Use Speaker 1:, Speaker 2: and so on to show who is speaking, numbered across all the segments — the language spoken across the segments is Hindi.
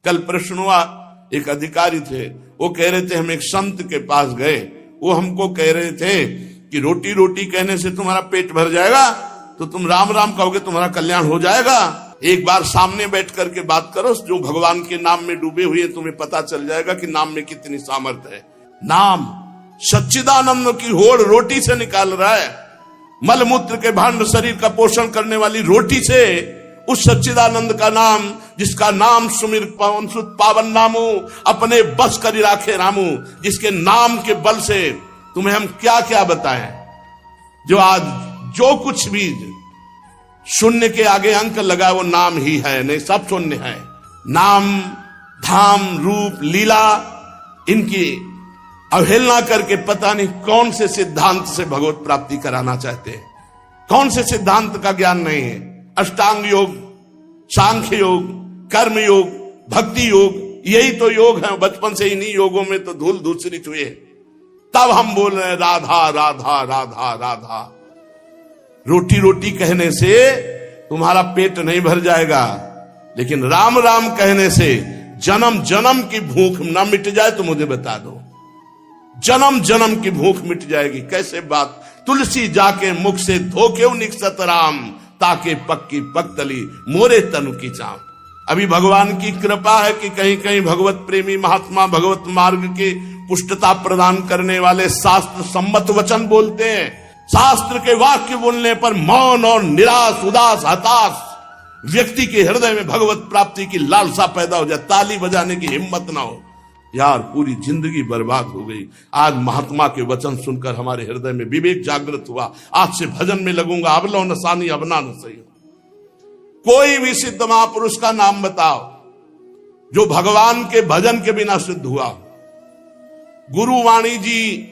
Speaker 1: कल प्रश्न हुआ, एक अधिकारी थे, वो कह रहे थे हम एक संत के पास गए, वो हमको कह रहे थे कि रोटी रोटी कहने से तुम्हारा पेट भर जाएगा, तो तुम राम राम कहोगे तुम्हारा कल्याण हो जाएगा। एक बार सामने बैठ करके बात करो, जो भगवान के नाम में डूबे हुए तुम्हें पता चल जाएगा कि नाम में कितनी सामर्थ्य है। नाम सच्चिदानंद की होड़ रोटी से निकाल रहा है, मलमूत्र के भांड शरीर का पोषण करने वाली रोटी से उस सच्चिदानंद का नाम, जिसका नाम सुमिर पवन सुत पावन नामू, अपने बस करी राखे रामू, जिसके नाम के बल से तुम्हें हम क्या क्या बताएं। जो आज जो कुछ भी शून्य के आगे अंक लगा वो नाम ही है, नहीं सब शून्य है। नाम धाम रूप लीला इनकी अवहेलना करके पता नहीं कौन से सिद्धांत से भगवत प्राप्ति कराना चाहते हैं, कौन से सिद्धांत का ज्ञान नहीं है। अष्टांग योग, सांख्य योग, कर्म योग, भक्ति योग, यही तो योग है। बचपन से इन्हीं योगों में तो धूल धूसरित हुए, तब हम बोल रहे हैं राधा राधा राधा राधा। रोटी रोटी कहने से तुम्हारा पेट नहीं भर जाएगा, लेकिन राम राम कहने से जन्म जन्म की भूख ना मिट जाए तो मुझे बता दो, जन्म जन्म की भूख मिट जाएगी। कैसे बात, तुलसी जाके मुख से धोके निकसत राम, ताके पक्की पक्तली मोरे तनु की चाम। अभी भगवान की कृपा है कि कहीं कहीं भगवत प्रेमी महात्मा भगवत मार्ग के पुष्टता प्रदान करने वाले शास्त्र सम्मत वचन बोलते हैं। शास्त्र के वाक्य बोलने पर मौन और निराश उदास हताश व्यक्ति के हृदय में भगवत प्राप्ति की लालसा पैदा हो जाए, ताली बजाने की हिम्मत ना हो। यार पूरी जिंदगी बर्बाद हो गई। आज महात्मा के वचन सुनकर हमारे हृदय में विवेक जागृत हुआ, आज से भजन में लगूंगा। अब लो नसानी अब ना सही। कोई भी सिद्ध महापुरुष का नाम बताओ जो भगवान के भजन के बिना सिद्ध हुआ। गुरुवाणी जी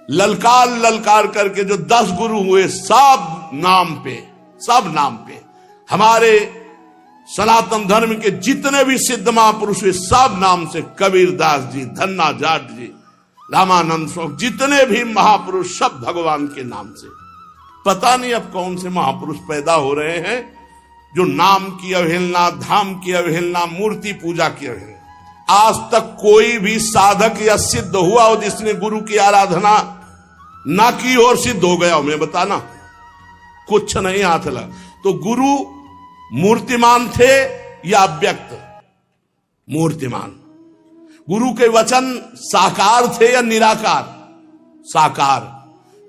Speaker 1: ललकार ललकार करके जो 10 गुरु हुए, सब नाम पे हमारे सनातन धर्म के जितने भी सिद्ध महापुरुष हुए सब नाम से, कबीरदास जी, धन्ना जाट जी, रामानंद स्वामी, जितने भी महापुरुष सब भगवान के नाम से। पता नहीं अब कौन से महापुरुष पैदा हो रहे हैं जो नाम की अवहेलना, धाम की अवहेलना, मूर्ति पूजा की अवहेलना। आज तक कोई भी साधक या सिद्ध हुआ हो जिसने गुरु की आराधना ना की और सिद्ध हो गया हो, मैं बताना कुछ नहीं हाथ लगा। तो गुरु मूर्तिमान थे या अव्यक्त? मूर्तिमान। गुरु के वचन साकार थे या निराकार? साकार।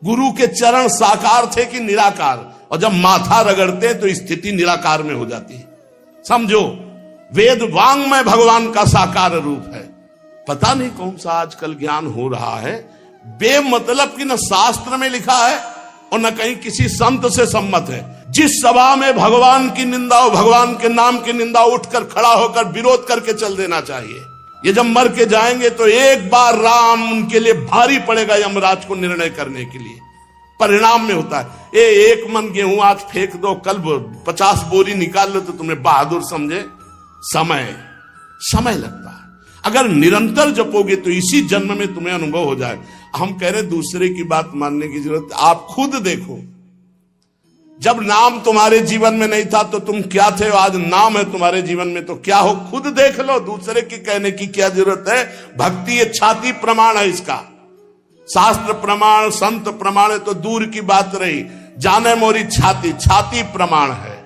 Speaker 1: गुरु के चरण साकार थे कि निराकार? और जब माथा रगड़ते तो स्थिति निराकार में हो जाती है। समझो, वेद वांग में भगवान का साकार रूप है। पता नहीं कौन सा आजकल ज्ञान हो रहा है, बेमतलब की न शास्त्र में लिखा है और न कहीं किसी संत से सम्मत है। जिस सभा में भगवान की निंदा हो, भगवान के नाम की निंदा, उठकर खड़ा होकर विरोध करके चल देना चाहिए। ये जब मर के जाएंगे तो एक बार राम उनके लिए भारी पड़ेगा यमराज को निर्णय करने के लिए। परिणाम में होता है, एक मन गेहूं आज फेंक दो, कल 50 बोरी निकाल लो तो तुम्हें बहादुर समझे। समय लगता है। अगर निरंतर जपोगे तो इसी जन्म में तुम्हें अनुभव हो जाए। हम कह रहे दूसरे की बात मानने की जरूरत, आप खुद देखो। जब नाम तुम्हारे जीवन में नहीं था तो तुम क्या थे, आज नाम है तुम्हारे जीवन में तो क्या हो, खुद देख लो। दूसरे की कहने की क्या जरूरत है। भक्ति ये छाती प्रमाण है इसका। शास्त्र प्रमाण, संत प्रमाण है तो दूर की बात रही, जाने मोरी छाती प्रमाण है।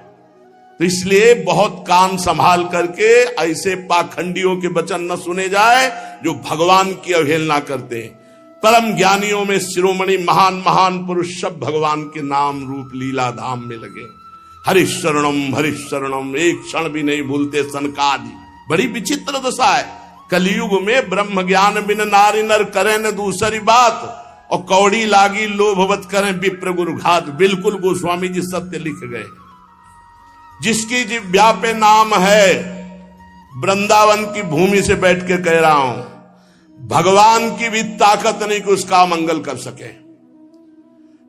Speaker 1: तो इसलिए बहुत कान संभाल करके ऐसे पाखंडियों के वचन न सुने जाए जो भगवान की अवहेलना करते हैं। परम ज्ञानियों में शिरोमणि महान महान पुरुष सब भगवान के नाम रूप लीला धाम में लगे। हरिशरणम, एक क्षण भी नहीं भूलते सनकादि। बड़ी विचित्र दशा है। कलयुग में ब्रह्म ज्ञान बिन नारी नर करें न दूसरी बात, और कौड़ी लागी लोभवत करें विप्र गुरु घात। बिल्कुल गोस्वामी जी सत्य लिख गए। जिसकी जिह्वा पे नाम है, वृंदावन की भूमि से बैठ के कह रहा हूं, भगवान की भी ताकत नहीं कि उसका मंगल कर सके।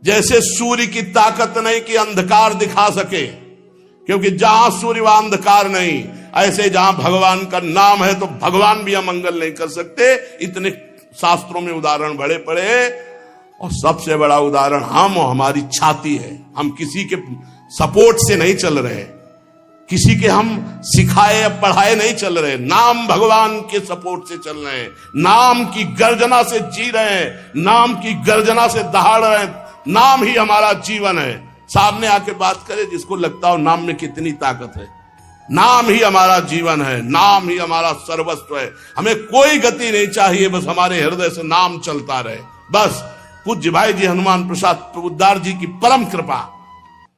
Speaker 1: जैसे सूर्य की ताकत नहीं कि अंधकार दिखा सके, क्योंकि जहां सूर्य वहां अंधकार नहीं। ऐसे जहां भगवान का नाम है तो भगवान भी अमंगल नहीं कर सकते। इतने शास्त्रों में उदाहरण बड़े पड़े, और सबसे बड़ा उदाहरण हम और हमारी छाती है। हम किसी के सपोर्ट से नहीं चल रहे। किसी के हम सिखाए या पढ़ाए नहीं चल रहे, नाम भगवान के सपोर्ट से चल रहे हैं, नाम की गर्जना से जी रहे हैं, नाम की गर्जना से दहाड़ रहे हैं। नाम ही हमारा जीवन है। सामने आके बात करे जिसको लगता हो नाम में कितनी ताकत है। नाम ही हमारा जीवन है, नाम ही हमारा सर्वस्व है। हमें कोई गति नहीं चाहिए, बस हमारे हृदय से नाम चलता रहे। बस पूज्य भाई जी हनुमान प्रसाद प्रबुद्धार जी की परम कृपा,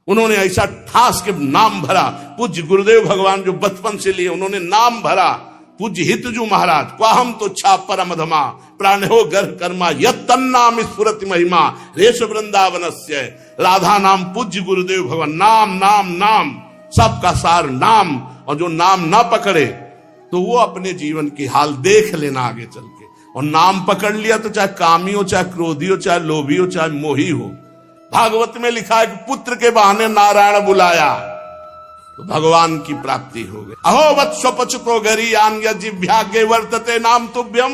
Speaker 1: उन्होंने ऐसा ठास के नाम भरा। पूज्य गुरुदेव भगवान जो बचपन से लिए, उन्होंने नाम भरा। पूज्य हितजू महाराज, क्वाहम तो छा परमधमा प्राणो गर्भ कर्मा यत तन्नाम स्फुरति महिमा रेश वृंदावनस्य। राधा नाम पूज्य गुरुदेव भगवान, नाम नाम नाम, सबका सार नाम। और जो नाम ना पकड़े तो वो अपने जीवन की हाल देख लेना आगे चल के। और नाम पकड़ लिया तो चाहे कामी हो, चाहे क्रोधी हो, चाहे लोभी हो, चाहे मोही हो। भागवत में लिखा है कि पुत्र के बहाने नारायण बुलाया तो भगवान की प्राप्ति हो गई। अहो वत्सपचतो गरीयान जिह्वाग्रे वर्तते नाम तुभ्यम।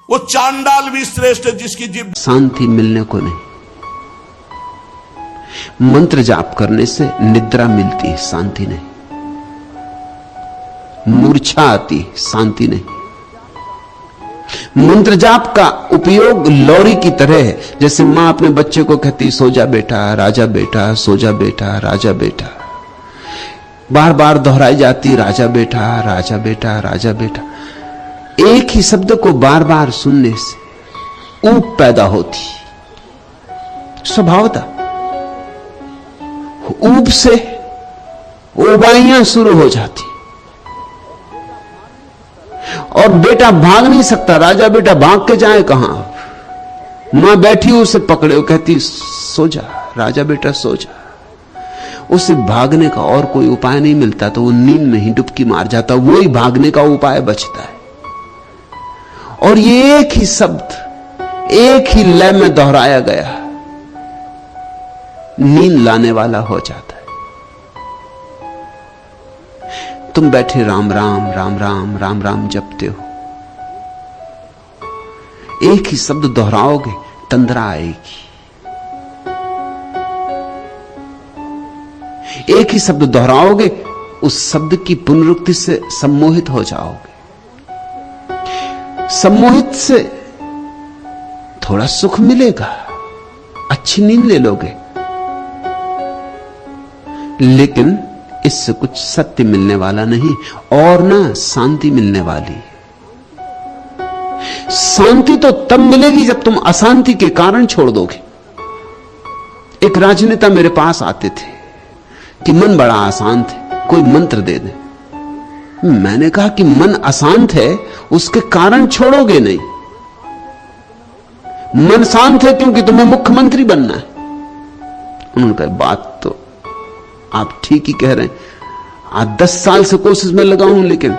Speaker 1: वो चांडाल भी श्रेष्ठ है जिसकी जिभ
Speaker 2: शांति मिलने को नहीं। मंत्र जाप करने से निद्रा मिलती है, शांति नहीं। मूर्छा आती, शांति नहीं। मंत्र जाप का उपयोग लौरी की तरह है, जैसे मां अपने बच्चे को कहती सो जा बेटा, राजा बेटा, सो जा बेटा, राजा बेटा। बार बार दोहराई जाती राजा बेटा, राजा बेटा, राजा बेटा। एक ही शब्द को बार बार सुनने से ऊब पैदा होती, स्वभावतः ऊब से उबाइयां शुरू हो जाती। और बेटा भाग नहीं सकता, राजा बेटा भाग के जाए कहां। मां बैठी उसे पकड़े, वो कहती सो जा राजा बेटा, सो जा। उसे भागने का और कोई उपाय नहीं मिलता तो वो नींद में ही डुबकी मार जाता, वही भागने का उपाय बचता है। और ये एक ही शब्द एक ही लय में दोहराया गया नींद लाने वाला हो जाता है। तुम बैठे राम राम राम राम राम राम जपते हो, एक ही शब्द दोहराओगे तंद्रा आएगी। एक ही शब्द दोहराओगे, उस शब्द की पुनरुक्ति से सम्मोहित हो जाओगे। सम्मोहित से थोड़ा सुख मिलेगा, अच्छी नींद ले लोगे, लेकिन इससे कुछ सत्य मिलने वाला नहीं और ना शांति मिलने वाली। शांति तो तब मिलेगी जब तुम अशांति के कारण छोड़ दोगे। एक राजनेता मेरे पास आते थे कि मन बड़ा अशांत है, कोई मंत्र दे दे। मैंने कहा कि मन अशांत है, उसके कारण छोड़ोगे नहीं। मन शांत है क्योंकि तुम्हें मुख्यमंत्री बनना है। उन्होंने कहा बात तो आप ठीक ही कह रहे हैं, आज 10 साल से कोशिश में लगा हूं, लेकिन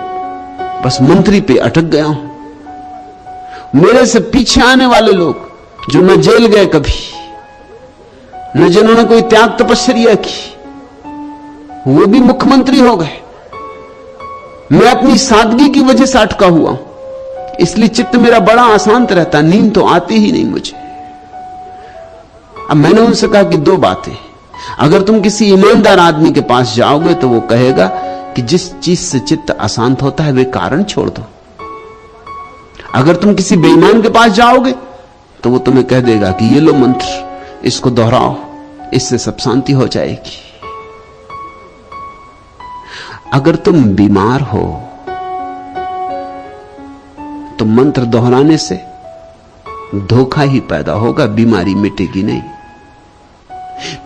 Speaker 2: बस मंत्री पे अटक गया हूं। मेरे से पीछे आने वाले लोग जो न जेल गए कभी, न जिन्होंने कोई त्याग तपस्या की, वो भी मुख्यमंत्री हो गए। मैं अपनी सादगी की वजह से अटका हुआ हूं, इसलिए चित्त मेरा बड़ा अशांत रहता, नींद तो आती ही नहीं मुझे। अब मैंने उनसे कहा कि 2 बातें, अगर तुम किसी ईमानदार आदमी के पास जाओगे तो वो कहेगा कि जिस चीज से चित्त अशांत होता है वे कारण छोड़ दो। अगर तुम किसी बेईमान के पास जाओगे तो वो तुम्हें कह देगा कि ये लो मंत्र, इसको दोहराओ, इससे सब शांति हो जाएगी। अगर तुम बीमार हो तो मंत्र दोहराने से धोखा ही पैदा होगा, बीमारी मिटेगी नहीं।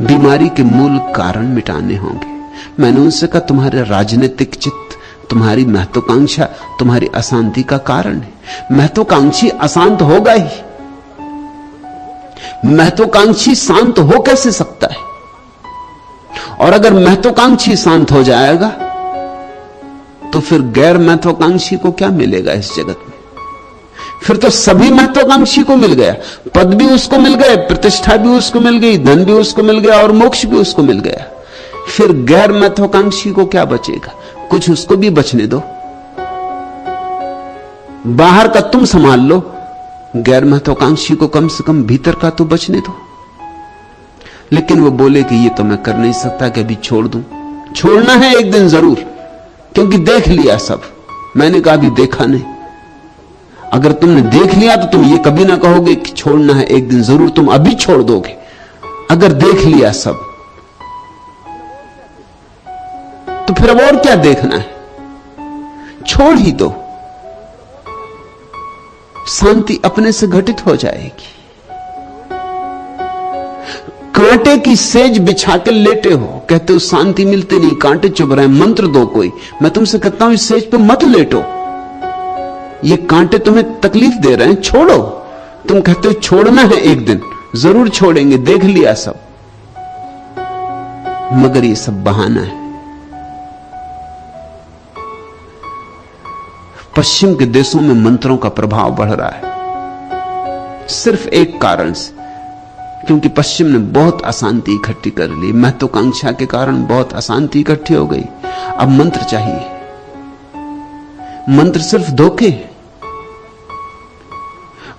Speaker 2: बीमारी के मूल कारण मिटाने होंगे। मैंने उनसे कहा तुम्हारे राजनीतिक चित्त, तुम्हारी महत्वाकांक्षा तुम्हारी अशांति का कारण है। महत्वाकांक्षी अशांत होगा ही, महत्वाकांक्षी शांत हो कैसे सकता है? और अगर महत्वाकांक्षी शांत हो जाएगा तो फिर गैर महत्वाकांक्षी को क्या मिलेगा इस जगत में? फिर तो सभी महत्वाकांक्षी को मिल गया, पद भी उसको मिल गए, प्रतिष्ठा भी उसको मिल गई, धन भी उसको मिल गया और मोक्ष भी उसको मिल गया। फिर गैर महत्वाकांक्षी को क्या बचेगा? कुछ उसको भी बचने दो, बाहर का तुम संभाल लो, गैर महत्वाकांक्षी को कम से कम भीतर का तो बचने दो। लेकिन वो बोले कि ये तो मैं कर नहीं सकता कि अभी छोड़ दूं, छोड़ना है एक दिन जरूर, क्योंकि देख लिया सब। मैंने कहा अभी देखा नहीं। अगर तुमने देख लिया तो तुम ये कभी ना कहोगे कि छोड़ना है एक दिन जरूर, तुम अभी छोड़ दोगे। अगर देख लिया सब तो फिर अब और क्या देखना है, छोड़ ही दो, शांति अपने से घटित हो जाएगी। कांटे की सेज बिछा के लेटे हो, कहते हो शांति मिलती नहीं, कांटे चुभ रहे हैं, मंत्र दो कोई। मैं तुमसे कहता हूं इस सेज पे मत लेटो, ये कांटे तुम्हें तकलीफ दे रहे हैं, छोड़ो। तुम कहते हो छोड़ना है एक दिन, जरूर छोड़ेंगे, देख लिया सब। मगर ये सब बहाना है। पश्चिम के देशों में मंत्रों का प्रभाव बढ़ रहा है सिर्फ एक कारण से, क्योंकि पश्चिम ने बहुत अशांति इकट्ठी कर ली, महत्वाकांक्षा के कारण बहुत अशांति इकट्ठी हो गई। अब मंत्र चाहिए। मंत्र सिर्फ धोखे,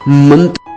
Speaker 2: मंत्र